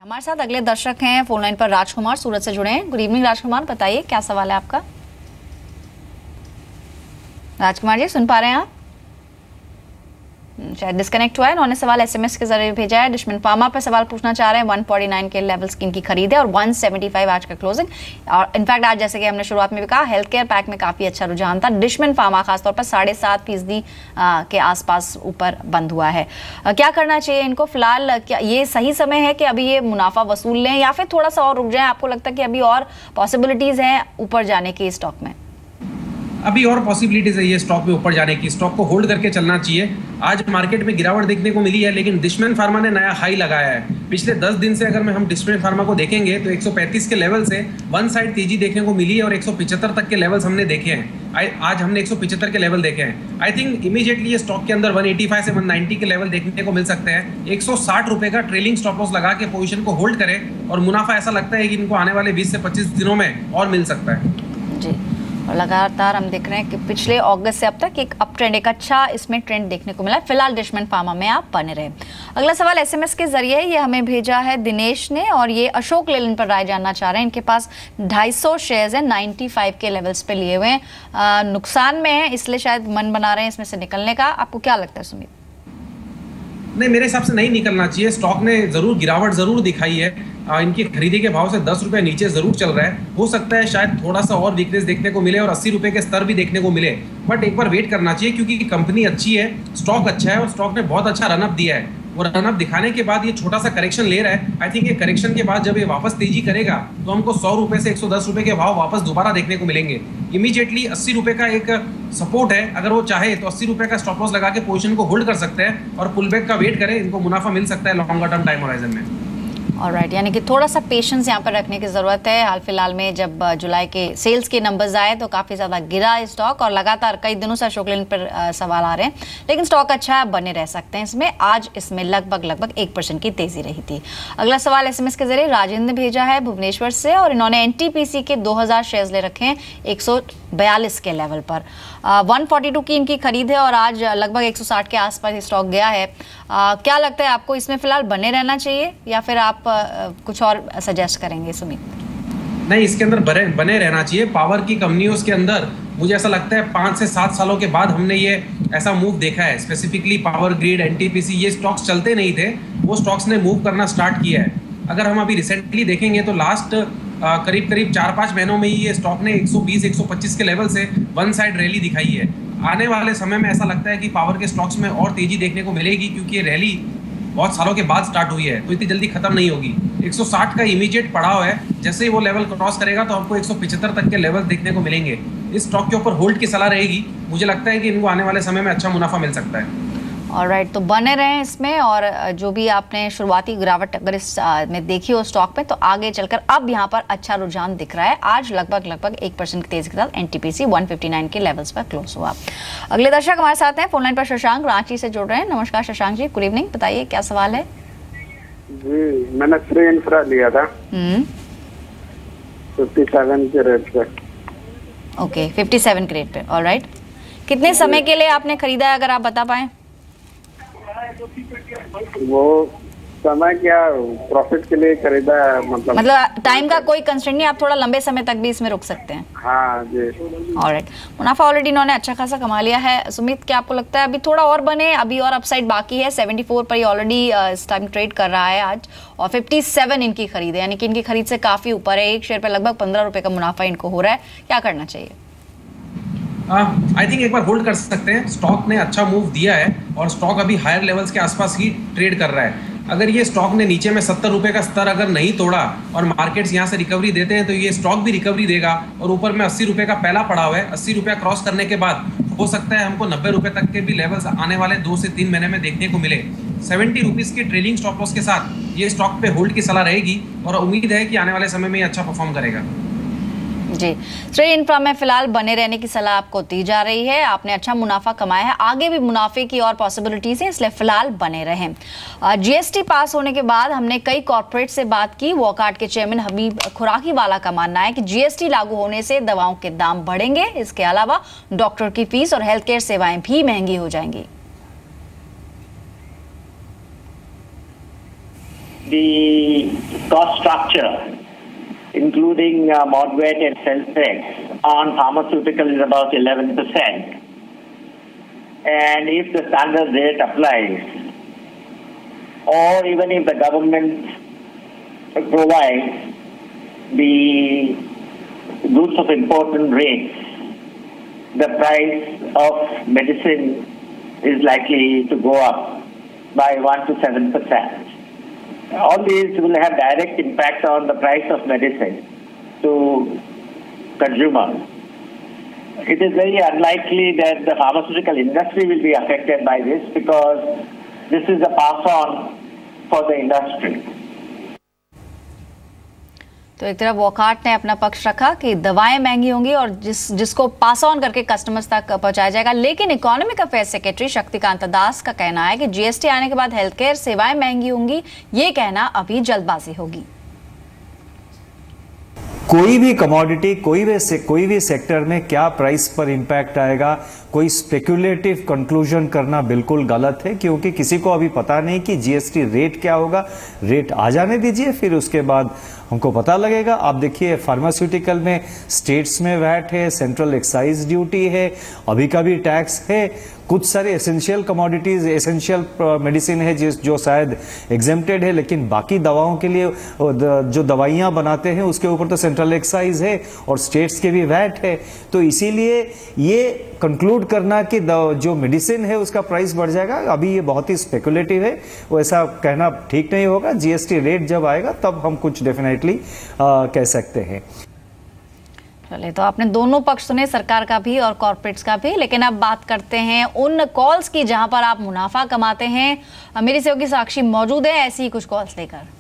हमारे साथ अगले दर्शक हैं फोन लाइन पर राजकुमार सूरत से जुड़े हैं। गुड इवनिंग राजकुमार, बताइए क्या सवाल है आपका। राजकुमार जी सुन पा रहे हैं आप? शायद डिस्कनेक्ट हुआ है। उन्होंने सवाल एसएमएस के जरिए भेजा है। डिशमिन फार्मा पर सवाल पूछना चाह रहे हैं। 149 के लेवल्स की इनकी खरीद है और 175 आज का क्लोजिंग। और इनफैक्ट आज जैसे कि हमने शुरुआत में भी कहा, हेल्थ केयर पैक में काफी अच्छा रुझान था। डिशमिन फार्मा खासतौर पर 7.5% के आसपास ऊपर बंद हुआ है। क्या करना चाहिए इनको फिलहाल? क्या ये सही समय है कि अभी ये मुनाफा वसूल लें या फिर थोड़ा सा और रुक जाए? आपको लगता है कि अभी और पॉसिबिलिटीज हैं ऊपर जाने की स्टॉक में? अभी और पॉसिबिलिटीज है ये स्टॉक में ऊपर जाने की। स्टॉक को होल्ड करके चलना चाहिए। आज मार्केट में गिरावट देखने को मिली है, लेकिन डिशमिन फार्मा ने नया हाई लगाया है। पिछले 10 दिन से अगर हम डिशमिन फार्मा को देखेंगे तो 135 के लेवल से वन साइड तेजी देखने को मिली है और 175 तक के लेवल्स हमने देखे हैं। आज हमने 175 के लेवल देखे हैं। आई थिंक इमीडिएटली ये स्टॉक के अंदर 185 से 190 के लेवल देखने को मिल सकते हैं। 160 रुपए का ट्रेलिंग स्टॉप लॉस लगा के पोजीशन को होल्ड करें और मुनाफा ऐसा लगता है कि इनको आने वाले 20 से 25 दिनों में और मिल सकता है जी। और लगातार हम देख रहे हैं कि पिछले अगस्त से अब तक एक अप ट्रेंड, एक अच्छा इसमें ट्रेंड देखने को मिला है। फिलहाल डिशमिन फार्मा में आप बने रहे। अगला सवाल एसएमएस के जरिए ये हमें भेजा है दिनेश ने और ये अशोक लेलैंड पर राय जानना चाह रहे हैं। इनके पास 250 शेयर्स हैं, 95 के लेवल्स पे लिए हुए हैं, नुकसान में है, इसलिए शायद मन बना रहे हैं इसमें से निकलने का। आपको क्या लगता है सुमित? नहीं, मेरे हिसाब से नहीं निकलना चाहिए। स्टॉक ने जरूर गिरावट जरूर दिखाई है। इनकी खरीदी के भाव से 10 रुपए नीचे जरूर चल रहा है। हो सकता है शायद थोड़ा सा और वीकनेस देखने को मिले और 80 रुपए के स्तर भी देखने को मिले, बट एक बार वेट करना चाहिए क्योंकि कंपनी अच्छी है, स्टॉक अच्छा है और स्टॉक ने बहुत अच्छा रनअप दिया है। और रनअप दिखाने के बाद ये छोटा सा करेक्शन ले रहा है। आई थिंक ये करेक्शन के बाद जब ये वापस तेजी करेगा तो हमको 100 रुपए से 110 रुपए के भाव वापस दोबारा देखने को मिलेंगे। इमीडिएटली 80 रुपए का एक सपोर्ट है। अगर वो चाहे तो 80 रुपए का स्टॉप लॉस लगा के पोजीशन को होल्ड कर सकते हैं और पुल बैक का वेट करें। इनको मुनाफा मिल सकता है लॉन्गर टर्म टाइम होराइजन में। ऑलराइट, यानी कि थोड़ा सा पेशेंस यहाँ पर रखने की ज़रूरत है। हाल फिलहाल में जब जुलाई के सेल्स के नंबर्स आए तो काफ़ी ज़्यादा गिरा स्टॉक और लगातार कई दिनों से अशोक लेलैंड पर सवाल आ रहे हैं, लेकिन स्टॉक अच्छा है, बने रह सकते हैं इसमें। आज इसमें लगभग 1% की तेज़ी रही थी। अगला सवाल एसएमएस के जरिए राजेंद्र ने भेजा है भुवनेश्वर से और इन्होंने एनटीपीसी के 2000 शेयर्स ले रखे हैं 142 के लेवल पर। 142 की इनकी खरीद है और आज लगभग 160 के आसपास स्टॉक गया है। क्या लगता है आपको, इसमें फिलहाल बने रहना चाहिए या फिर आप कुछ और सजेस्ट करेंगे सुमित? नहीं, इसके अंदर बने रहना चाहिए। पावर की कंपनियों के अंदर मुझे ऐसा लगता है 5 से 7 सालों के बाद हमने ये ऐसा मूव देखा है। स्पेसिफिकली पावर ग्रिड, एनटीपीसी, ये स्टॉक्स चलते नहीं थे, वो स्टॉक्स ने मूव करना स्टार्ट किया है। अगर हम अभी रिसेंटली देखेंगे तो लास्ट करीब 4-5 महीनों में ही ये स्टॉक ने 120-125 के लेवल से वन साइड रैली दिखाई है। आने वाले समय में ऐसा लगता है कि पावर के स्टॉक्स में और तेजी देखने को मिलेगी क्योंकि ये रैली बहुत सालों के बाद स्टार्ट हुई है, तो इतनी जल्दी खत्म नहीं होगी। 160 का इमीडिएट पड़ाव है। जैसे ही वो लेवल क्रॉस करेगा तो हमको 175 तक के लेवल देखने को मिलेंगे। इस स्टॉक के ऊपर होल्ड की सलाह रहेगी। मुझे लगता है कि इनको आने वाले समय में अच्छा मुनाफा मिल सकता है। ऑलराइट, तो बने रहें इसमें। और जो भी आपने शुरुआती गिरावट अगर इस में देखी हो स्टॉक में, तो आगे चलकर अब यहाँ पर अच्छा रुझान दिख रहा है। आज लगभग 1% की तेजी के साथ एनटीपीसी 159 के लेवल्स पर क्लोज हुआ। अगले दर्शक हमारे साथ हैं फोन लाइन पर शशांक रांची से जुड़ रहे हैं। नमस्कार शशांक जी, गुड इवनिंग, बताइए क्या सवाल है? जी, मैंने श्री इंफ्रा लिया था 57 के रेट पे। ओके, 57 के रेट पे। ऑलराइट, कितने समय के लिए आपने खरीदा है, अगर आप बता पाएं? वो समय क्या प्रॉफिट के लिए खरीदा है? मतलब टाइम का कोई कंस्ट्रेंट नहीं, आप थोड़ा लंबे समय तक भी इसमें रुक सकते हैं। हाँ जी। ऑलराइट, मुनाफा ऑलरेडी इन्होंने अच्छा खासा कमा लिया है। सुमित, क्या आपको लगता है अभी थोड़ा और बने? अभी और अपसाइड बाकी है। 74 पर ये ऑलरेडी इस टाइम ट्रेड कर रहा है आज और 57 इनकी खरीद है, यानी कि इनकी खरीद से काफी ऊपर है। एक शेयर पर लगभग 15 रुपए का मुनाफा इनको हो रहा है। क्या करना चाहिए? आई थिंक एक बार होल्ड कर सकते हैं। स्टॉक ने अच्छा मूव दिया है और स्टॉक अभी हायर लेवल्स के आसपास ही ट्रेड कर रहा है। अगर ये स्टॉक ने नीचे में 70 रुपए का स्तर अगर नहीं तोड़ा और मार्केट्स यहाँ से रिकवरी देते हैं तो ये स्टॉक भी रिकवरी देगा और ऊपर में 80 रुपए का पहला पड़ा हुआ है। 80 रुपया क्रॉस करने के बाद हो सकता है हमको 90 रुपए तक के भी लेवल्स आने वाले 2 से 3 महीने में देखने को मिले। 70 रुपीज़ के ट्रेलिंग स्टॉप लॉस के साथ ये स्टॉक पे होल्ड की सलाह रहेगी और उम्मीद है कि आने वाले समय में ये अच्छा परफॉर्म करेगा। जी, श्री इंफ्रा में फिलहाल बने रहने की सलाह आपको दी जा रही है। आपने अच्छा मुनाफा कमाया है, आगे भी मुनाफे की और पॉसिबिलिटीज हैं, इसलिए फिलहाल बने रहें। जीएसटी पास होने के बाद हमने कई कॉर्पोरेट से बात की। वॉकआउट के चेयरमैन हबीब खुराकीवाला का मानना है कि जीएसटी लागू होने से दवाओं के दाम बढ़ेंगे। इसके अलावा डॉक्टर की फीस और हेल्थ केयर सेवाएं भी महंगी हो जाएंगी। The cost structure, including Modvet and Celsex, on pharmaceutical is about 11%. And if the standard rate applies, or even if the government provides the goods of important rates, the price of medicine is likely to go up by 1 to 7%. All these will have direct impact on the price of medicine to consumers. It is very unlikely that the pharmaceutical industry will be affected by this because this is a pass-on for the industry. तो एक तरफ वॉकहार्ट ने अपना पक्ष रखा कि दवाएं महंगी होंगी और जिसको पास ऑन करके कस्टमर्स तक पहुंचाया जाएगा, लेकिन economic affairs secretary Shaktikanta Das का कहना है कि जीएसटी आने के बाद हेल्थ केयर सेवाएं महंगी होंगी, ये कहना अभी जल्दबाजी होगी। कोई भी कमोडिटी, कोई भी सेक्टर में क्या प्राइस पर इंपैक्ट आएगा, कोई स्पेक्युलेटिव कंक्लूजन करना बिल्कुल गलत है, क्योंकि किसी को अभी पता नहीं कि जीएसटी रेट क्या होगा। रेट आ जाने दीजिए, फिर उसके बाद हमको पता लगेगा। आप देखिए फार्मास्यूटिकल में स्टेट्स में वैट है, सेंट्रल एक्साइज ड्यूटी है, अभी का भी टैक्स है, कुछ सारे एसेंशियल कमोडिटीज, एसेंशियल मेडिसिन है जो शायद एग्जेम्प्टेड है, लेकिन बाकी दवाओं के लिए जो दवाइयां बनाते हैं उसके ऊपर तो सेंट्रल एक्साइज है और स्टेट्स के भी वैट है। तो इसीलिए ये कंक्लूड करना कि जो मेडिसिन है उसका प्राइस बढ़ जाएगा, अभी ये बहुत ही स्पेकुलेटिव है, वो ऐसा कहना ठीक नहीं होगा। जीएसटी रेट जब आएगा तब हम कुछ डेफिनेटली कह सकते हैं। चलिए, तो आपने दोनों पक्ष सुने, सरकार का भी और कॉर्पोरेट्स का भी, लेकिन अब बात करते हैं उन कॉल्स की जहां पर आप मुनाफा कमाते हैं। मेरी सहयोगी साक्षी मौजूद है ऐसी ही कुछ कॉल्स लेकर।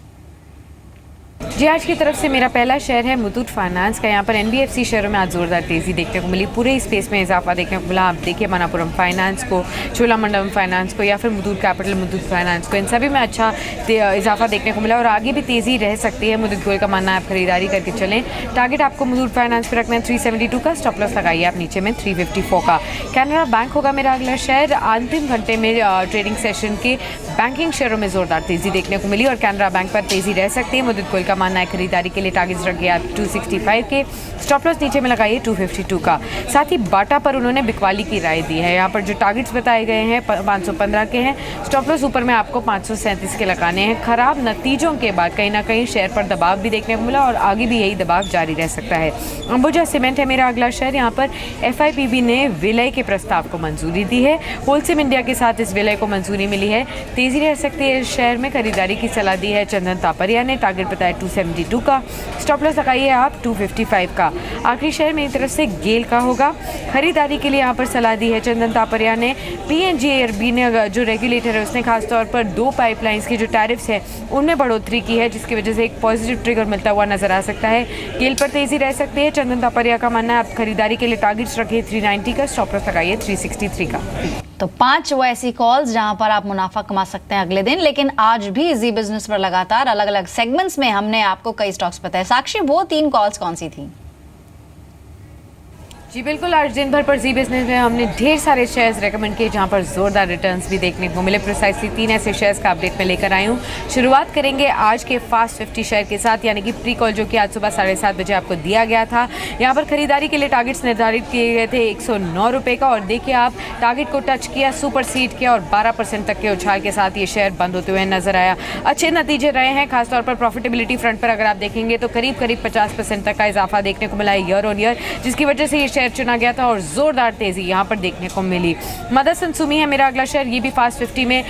जी, आज की तरफ से मेरा पहला शेयर है मुथूट फाइनेंस का। यहाँ पर एनबीएफसी शेयरों में आज जोरदार तेजी देखने को मिली, पूरे स्पेस में इजाफा देखने को मिला। आप देखिए मनापुरम फाइनेंस को, चोलामंडलम फाइनेंस को या फिर मुथूट कैपिटल, मुथूट फाइनेंस को, इन सभी में अच्छा इजाफा देखने को मिला और आगे भी तेजी रह सकती है। मुथूट गोयल का मानना है आप खरीदारी करके चलें। टारगेट आपको मुथूट फाइनेंस पर रखना है 372 का, स्टॉप लॉस लगाइए आप नीचे में 354 का। कैनरा बैंक होगा मेरा अगला शेयर। अंतिम घंटे में ट्रेडिंग सेशन के बैंकिंग शेयरों में जोरदार तेजी देखने को मिली और कैनरा बैंक पर तेजी रह सकती है। मुथूट गोयल का मानना है खरीदारी के लिए टारगेट्स रखिए आप 265 के, स्टॉप लॉस नीचे में लगाइए 252 का। साथ ही बाटा पर उन्होंने बिकवाली की राय दी है। यहाँ पर जो टारगेट्स बताए गए हैं 515 के हैं, स्टॉप लॉस ऊपर में आपको 537 के लगाने हैं। खराब नतीजों के बाद कहीं ना कहीं शेयर पर दबाव भी देखने को मिला और आगे भी यही दबाव जारी रह सकता है। अंबुजा सीमेंट है मेरा अगला शेयर। यहाँ पर एफआईपीबी ने विलय के प्रस्ताव को मंजूरी दी है। होलसेल इंडिया के साथ इस विलय को मंजूरी मिली है, तेजी रह सकती है। इस शेयर में खरीदारी की सलाह दी है चंदन तापरिया ने, टारगेट बताया 272 का, स्टॉप लॉस लगाइए आप 255 का। आखिरी शेयर मेरी तरफ से गेल का होगा। खरीदारी के लिए यहाँ पर सलाह दी है चंदन तापरिया ने। पीएनजीआरबी ने, जो रेगुलेटर है, उसने खासतौर पर 2 पाइपलाइंस की जो टैरिफ्स है उनमें बढ़ोतरी की है, जिसकी वजह से एक पॉजिटिव ट्रिगर मिलता हुआ नजर आ सकता है। गेल पर तेजी रह सकती है। चंदन तापरिया का मानना है आप खरीदारी के लिए टारगेट्स रखिए 390 का, स्टॉप लॉस लगाइए 363 का। तो 5 वो ऐसी कॉल्स जहां पर आप मुनाफा कमा सकते हैं अगले दिन। लेकिन आज भी जी बिजनेस पर लगातार अलग अलग सेगमेंट्स में हमने आपको कई स्टॉक्स बताए। साक्षी, वो 3 कॉल्स कौन सी थी? जी बिल्कुल, आज दिन भर पर जी बिजनेस में हमने ढेर सारे शेयर्स रेकमेंड किए जहां पर जोरदार रिटर्न्स भी देखने को मिले। प्रिसाइसली 3 ऐसे शेयर्स का अपडेट में लेकर आई हूं। शुरुआत करेंगे आज के फास्ट 50 शेयर के साथ, यानी कि प्री कॉल जो कि आज सुबह 7:30 बजे आपको दिया गया था। यहां पर खरीदारी के लिए टारगेट्स निर्धारित किए गए थे 109 रुपये का और देखिए आप टारगेट को टच किया, सुपर सीड किया और 12% तक के उछाल के साथ ये शेयर बंद होते हुए नजर आया। अच्छे नतीजे रहे हैं, खासतौर पर प्रॉफिटेबिलिटी फ्रंट पर अगर आप देखेंगे तो करीब 50% तक का इजाफा देखने को मिला है ईयर ऑन ईयर, जिसकी वजह से ये शेयर चुना गया था और जोरदार तेजी यहां पर देखने को मिली। मदरसन सुमी है मेरा अगला शेयर। ये भी फास्ट 50 में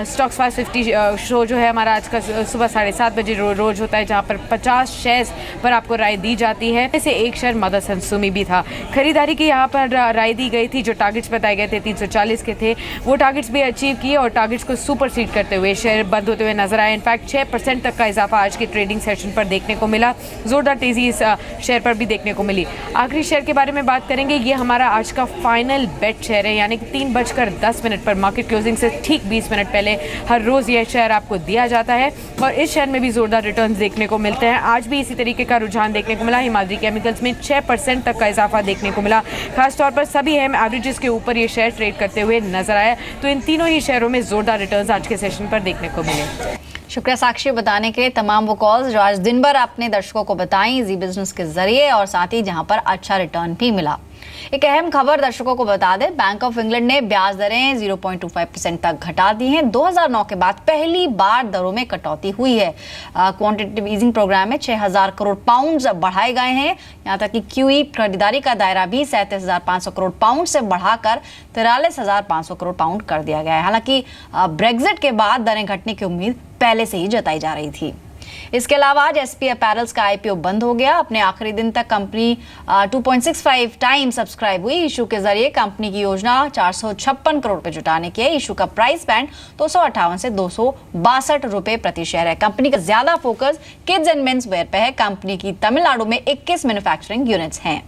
स्टॉक्स फास्ट 50 शो जो है हमारा आज का सुबह 7:30 बजे रोज होता है, जहां पर 50 शेयर्स पर आपको राय दी जाती है। ऐसे एक शेयर मदरसन सुमी भी था। खरीदारी की यहां पर राय दी गई थी, जो टारगेट्स बताए गए थे 340 के थे, वो टारगेट्स भी अचीव किए और टारगेट्स को सुपर सीड करते हुए शेयर बंद होते हुए नजर आए। इनफैक्ट 6% तक का इजाफा आज के ट्रेडिंग सेशन पर देखने को मिला। जोरदार तेजी इस शेयर पर भी देखने को मिली। आखिरी शेयर के बारे में बात करेंगे। ये हमारा आज का फाइनल बेट शेयर है, यानी कि 3:10 पर मार्केट क्लोजिंग से ठीक 20 मिनट पहले हर रोज यह शेयर आपको दिया जाता है और इस शेयर में भी जोरदार रिटर्न्स देखने को मिलते हैं। आज भी इसी तरीके का रुझान देखने को मिला। हिमाद्री केमिकल्स में 6% तक का इजाफा देखने को मिला। खासतौर पर सभी अहम एवरेजेस के ऊपर ये शेयर ट्रेड करते हुए नजर आया। तो इन तीनों ही शेयरों में जोरदार रिटर्न्स आज के सेशन पर देखने को मिले। शुक्रिया साक्षी बताने के लिए तमाम वो कॉल्स जो आज दिन भर आपने दर्शकों को बताई जी बिजनेस के जरिए और साथ ही जहां पर अच्छा रिटर्न भी मिला। एक अहम खबर दर्शकों को बता दें, बैंक ऑफ इंग्लैंड ने ब्याज दरें 0.25% तक घटा दी हैं। 2009 के बाद पहली बार दरों में कटौती हुई है। क्वांटिटेटिव ईजिंग प्रोग्राम में 6,000 करोड़ पाउंड बढ़ाए गए हैं। यहां तक कि QE खरीदारी का दायरा भी 37,500 करोड़ पाउंड से बढ़ाकर 43,500 करोड़ पाउंड कर दिया गया है। हालांकि ब्रेग्जिट के बाद दरें घटने की उम्मीद पहले से ही जताई जा रही थी। इसके अलावा आज SP अपैरल्स का IPO बंद हो गया। अपने आखिरी दिन तक कंपनी 2.65 टाइम्स सब्सक्राइब हुई। इशू के जरिए कंपनी की योजना 456 करोड़ रुपए जुटाने की है। इशू का प्राइस बैंड 258 से 262 रुपए प्रति शेयर है। कंपनी का ज्यादा focus kids and men's wear पे है। कंपनी की तमिलनाडु में 21 मैन्युफैक्चरिंग यूनिट्स हैं।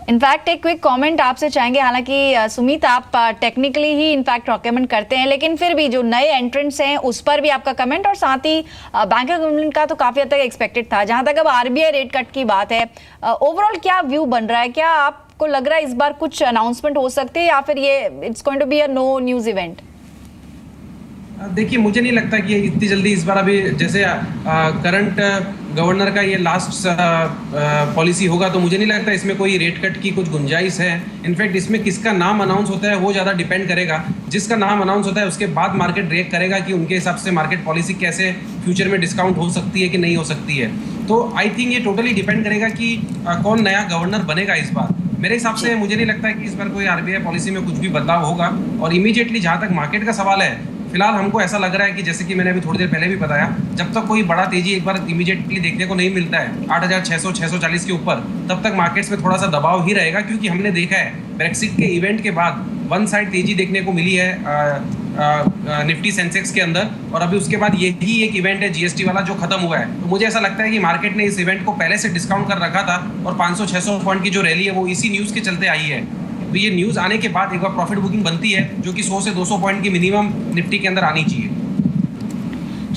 इनफैक्ट एक क्विक कमेंट आपसे चाहेंगे, हालांकि सुमित आप टेक्निकली ही इनफैक्ट डॉक्यूमेंट करते हैं, लेकिन फिर भी जो नए एंट्रेंट्स हैं उस पर भी आपका कमेंट और साथ ही बैंक ऑफ इंग्लैंड का तो काफी हद तक एक्सपेक्टेड था। जहां तक अब RBI रेट कट की बात है, ओवरऑल क्या व्यू बन रहा है? क्या आपको लग रहा है इस बार कुछ अनाउंसमेंट हो सकती है या फिर ये it's going to be a no news event? देखिए, मुझे नहीं लगता कि इतनी जल्दी इस बार, अभी जैसे करंट गवर्नर का ये लास्ट पॉलिसी होगा तो मुझे नहीं लगता इसमें कोई रेट कट की कुछ गुंजाइश है। इनफैक्ट इसमें किसका नाम अनाउंस होता है वो ज़्यादा डिपेंड करेगा। जिसका नाम अनाउंस होता है उसके बाद मार्केट रिएक्ट करेगा कि उनके हिसाब से मार्केट पॉलिसी कैसे फ्यूचर में डिस्काउंट हो सकती है कि नहीं हो सकती है। तो आई थिंक ये टोटली डिपेंड करेगा कि कौन नया गवर्नर बनेगा इस बार। मेरे हिसाब से मुझे नहीं लगता है कि इस बार कोई RBI पॉलिसी में कुछ भी बदलाव होगा। और इमीडिएटली जहाँ तक मार्केट का सवाल है, फिलहाल हमको ऐसा लग रहा है कि जैसे कि मैंने अभी थोड़ी देर पहले भी बताया, जब तक कोई बड़ा तेजी एक बार इमीडिएटली देखने को नहीं मिलता है 8,600 640 के ऊपर, तब तक मार्केट्स में थोड़ा सा दबाव ही रहेगा। क्योंकि हमने देखा है ब्रेक्सिट के इवेंट के बाद वन साइड तेजी देखने को मिली है निफ्टी सेंसेक्स के अंदर, और अभी उसके बाद यही एक इवेंट है GST वाला जो खत्म हुआ है। तो मुझे ऐसा लगता है कि मार्केट ने इस इवेंट को पहले से डिस्काउंट कर रखा था और 500-600 पॉइंट की जो रैली है वो इसी न्यूज़ के चलते आई है। तो ये न्यूज़ आने के बाद एक बार प्रॉफिट बुकिंग बनती है जो कि 100 से 200 पॉइंट की मिनिमम निफ्टी के अंदर आनी चाहिए।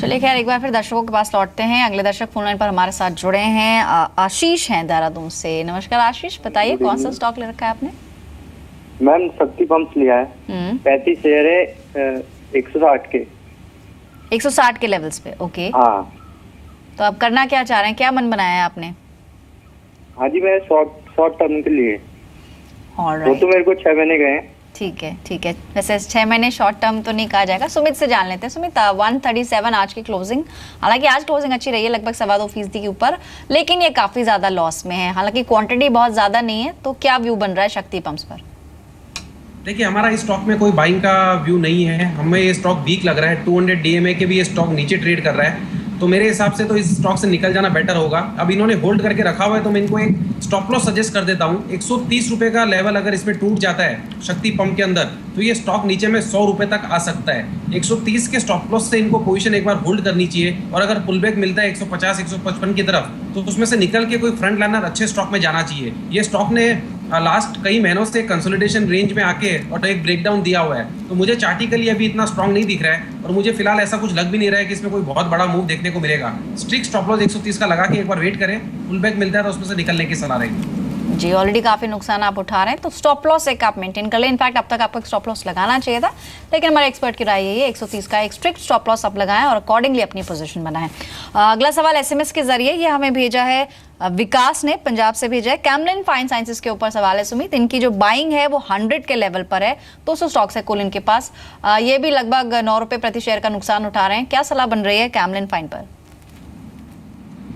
चलिए खैर, एक बार फिर दर्शकों के पास लौटते हैं। अगले दर्शक फोन लाइन पर हमारे साथ जुड़े हैं, आशीष हैं देहरादून से। नमस्कार आशीष, बताइए कौन सा स्टॉक ले रखा है आपने? मैम शक्ति पंप्स लिया है। 35 शेयर है 160 के 160 के लेवल्स पे। ओके, हाँ। तो अब करना क्या चाह रहे हैं, क्या मन बनाया है आपने? हाँ जी, मैं शॉर्ट टर्म के लिए। वो तो मेरे को 6 महीने गए हैं। ठीक है ठीक है। वैसे 6 महीने शॉर्ट टर्म तो नहीं कहा जाएगा। सुमित से जान लेते हैं। सुमित, 137 आज की क्लोजिंग, हालांकि आज क्लोजिंग अच्छी रही है लगभग 2.25% के ऊपर, लेकिन ये काफी ज्यादा लॉस में है। हालांकि क्वांटिटी बहुत ज्यादा नहीं है, तो क्या व्यू बन रहा है शक्ति पंप्स पर? देखिए, हमारा इस स्टॉक में कोई बाइंग का व्यू नहीं है। हमें ये स्टॉक वीक लग रहा है। 200 DMA के भी ये स्टॉक नीचे ट्रेड कर रहा है, तो मेरे हिसाब से तो इस स्टॉक से निकल जाना बेटर होगा। अब इन्होंने होल्ड करके रखा हुआ है तो मैं इनको एक स्टॉप लॉस सजेस्ट कर देता हूँ। 130 रुपये का लेवल अगर इसमें टूट जाता है शक्ति पंप के अंदर, तो ये स्टॉक नीचे में 100 रुपये तक आ सकता है। 130 के स्टॉप लॉस से इनको पोजीशन एक बार होल्ड करनी चाहिए, और अगर पुल बैक मिलता है 150 155 की तरफ, तो उसमें से निकल के कोई फ्रंट लाइनर अच्छे स्टॉक में जाना चाहिए। ये स्टॉक ने लास्ट कई महीनों से कंसोलिडेशन रेंज में आके और एक ब्रेकडाउन दिया हुआ है, तो मुझे चार्टिकली अभी इतना स्ट्रॉन्ग नहीं दिख रहा है, और मुझे फिलहाल ऐसा कुछ लग भी नहीं रहा है कि इसमें कोई बहुत बड़ा मूव देखने को मिलेगा। स्ट्रिक्ट स्टॉप लॉस 130 का लगा के एक बार वेट करें, पुल बैक मिलता है तो उसमें से निकलने की सलाह रहेगी। जी, ऑलरेडी काफी नुकसान आप उठा रहे हैं, तो स्टॉप लॉस एक आप मेंटेन कर लें। इनफैक्ट अब तक आपको एक स्टॉप लॉस लगाना चाहिए था, लेकिन हमारे एक्सपर्ट की राय यही है 130 का एक स्ट्रिक्ट स्टॉप लॉस आप लगाएं और अकॉर्डिंगली अपनी पोजीशन बनाएं। अगला सवाल SMS के जरिए ये हमें भेजा है, विकास ने पंजाब से भेजा है। कैमलिन फाइन साइंसेस के ऊपर सवाल है सुमित। इनकी जो बाइंग है वो 100 के लेवल पर है, 200 स्टॉक्स है कुल इनके पास। ये भी लगभग 9 रुपए प्रति शेयर का नुकसान उठा रहे हैं। क्या सलाह बन रही है कैमलिन फाइन पर?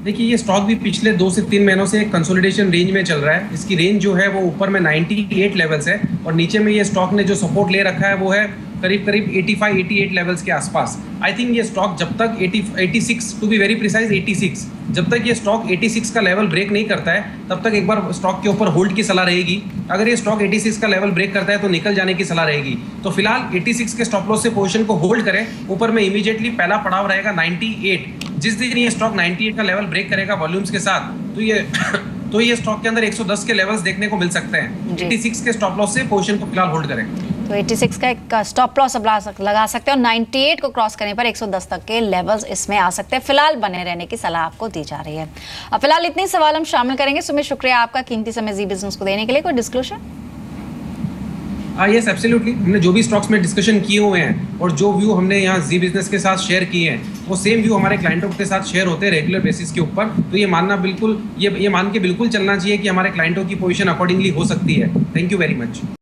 देखिए, ये स्टॉक भी पिछले 2 से 3 महीनों से कंसोलिडेशन रेंज में चल रहा है। इसकी रेंज जो है वो ऊपर में 98 लेवल्स है, और नीचे में ये स्टॉक ने जो सपोर्ट ले रखा है वो है करीब 85-88 लेवल्स के आसपास। आई थिंक ये स्टॉक जब तक 86 टू बी वेरी प्रिसाइज 86, जब तक ये स्टॉक 86 का लेवल ब्रेक नहीं करता है तब तक एक बार स्टॉक के ऊपर होल्ड की सलाह रहेगी। अगर ये स्टॉक 86 का लेवल ब्रेक करता है तो निकल जाने की सलाह रहेगी। तो फिलहाल 86 के स्टॉप लॉस से पोजीशन को होल्ड करें। ऊपर में इमीडिएटली पहला पड़ाव रहेगा 98। जिस दिन ये स्टॉक 98 का लेवल ब्रेक करेगा वॉल्यूम्स के साथ, तो ये स्टॉक के अंदर 110 के लेवल्स देखने को मिल सकते हैं। 86 के स्टॉप लॉस से पोजीशन को फिलहाल होल्ड करें। तो 86 का एक स्टॉप लॉस लगा सकते हैं, और 98 को क्रॉस करने पर 110 तक के लेवल्स इसमें आ सकते हैं। फिलहाल बने रहने की सलाह आपको दी जा रही है। अब फिलहाल इतने सवाल हम शामिल करेंगे। सुमित, शुक्रिया आपका कीमती समय जी बिजनेस को देने के लिए। कोई डिस्क्लोजर? यस एब्सोल्युटली, हमने जो भी स्टॉक्स में डिस्कशन किए हुए हैं और जो व्यू हमने यहाँ जी बिजनेस के साथ शेयर किए हैं वो सेम व्यू हमारे क्लाइंटों के साथ शेयर होते हैं रेगुलर बेसिस के ऊपर। तो ये मानना बिल्कुल ये मान के बिल्कुल चलना चाहिए कि हमारे क्लाइंटों की पोजीशन अकॉर्डिंगली हो सकती है। Thank you very much.